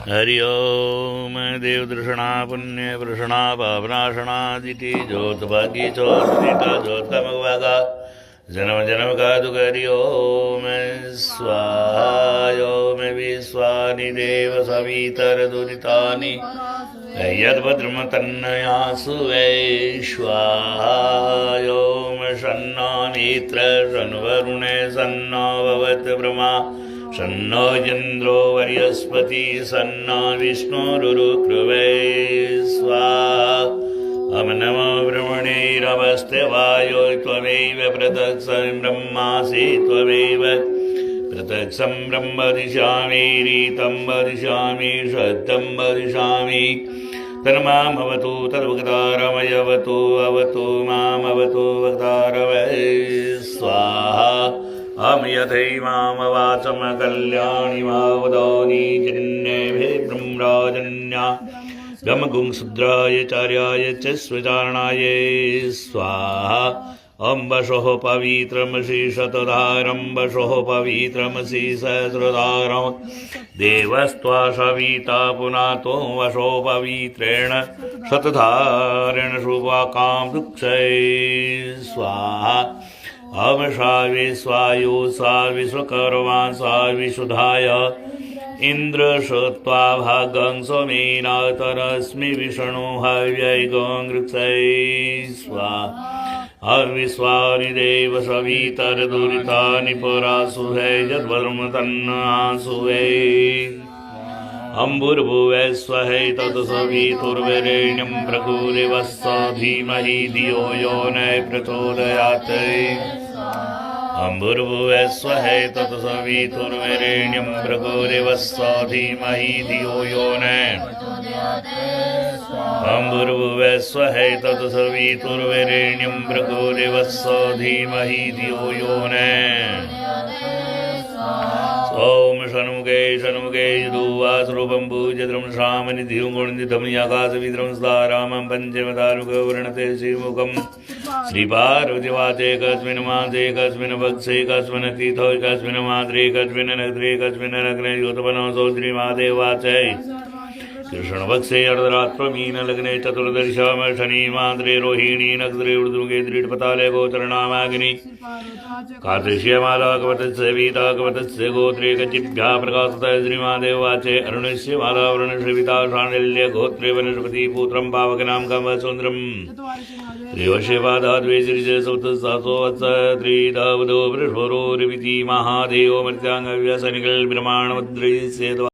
हरि ओम देवदर्शना पुण्यप्रशना पापनाशनादिति ज्योतभागी चोदिता ज्योतमवागा जन्म जन्म का दुख हरि ओम स्वाहा ओम विश्वानि देव सवितर दुरितानि यद्भद्रम तन्नया सुवै स्वाहा ओम शन्नो मित्र शन्वरुणे सन्नो भवत् ब्रह्मा शन्नो इन्द्रो वर्यस्पति सन्नो विष्णुरुरुक्रवे स्वाहा हम नमो ब्रह्मणैरवस्ते वायो त्वमेव प्रत्यक्षं ब्रह्मासि त्वमेव प्रत्यक्षं ब्रह्म वदिष्यामि रीतं वदिष्यामि सत्यं वदिष्यामि तन्मामवतु तद्वक्तारमयवतु अवतु मामवतु वक्तारमय स्वाहा हम यथैमामवाचम कल्याणि मावदानि जिन्नेभिः ब्रह्मराजन्या ब्रह्मगुंशूद्राय चार्याय च स्वचारणाय स्वाहा ॐ वशोः पवित्रमसि शतधारं वशोः पवित्रमसि सहस्रधारं देवस्त्वा सविता पुनातो वशो पवित्रेण शतधारेण शुभाकां दुःखै स्वाहा ॐ सा विश्वायु सा विश्वकर्मा सा विशुधाय इन्द्र श्रुत्वा भागं सोमेनातरस्मि विष्णु हव्यैगं गृक्षै स्वाहा अविश्वानि देव सवितरदुरितानि परासुहै यद्वद्रं तन्नासुहै अम्बुर्भुवः स्वहै तत्सवितुर्वरेण्यं भृगुरिवस्स धीमहि धियो यो न प्रचोदयात् अम्बुर्भुवः स्वहै तत्सवितुर्वरेण्यं भृगुरिवस्स धीमहि धियो यो न अम्बुर्भुवः स्वहै तत्सवितुर्वरेण्यं भृगुरिवस्स धीमहि धियो यो न ओम षण्मुखे षण्मुखे यदुवासरूपं पूज्यद्रं श्रामनिधिं गुणनिधं याकाशविद्रं सदारामं पञ्चमदारुगवर्णते श्रीमुखं श्रीपार्वतीवाचे कस्मिन् मासे कस्मिन् वक्षे कस्मिन् तीर्थो कस्मिन् मात्रे कस्मिन् नगरे कस्मिन् नग्ने योतपनोऽसौ श्रीमादेवाचे कृष्णभक्षे अर्धरात्रमीन लग्ने चतुर्दशाम शनि मात्रे रोहिणी नक्षत्रे उर्दुगे दृढपताले गोचरनामाग्नि कार्तिष्यमालाकवतस्य वीताकवतस्य गोत्रे कचिभ्यः प्रकाशतः श्रीमादेवाचे अरुणस्य मालावरणश्रविता शाण्डिल्य गोत्रे वनस्पति पुत्रं पावकनां कमसुन्दरम् त्रिवर्षे पादाद्वे श्रीजय सप्तसहसो वत्स त्रिधावधो बृहस्परो रिविति महादेवो मर्त्याङ्गव्यसनिकल् ब्रह्माण्डमुद्रयस्य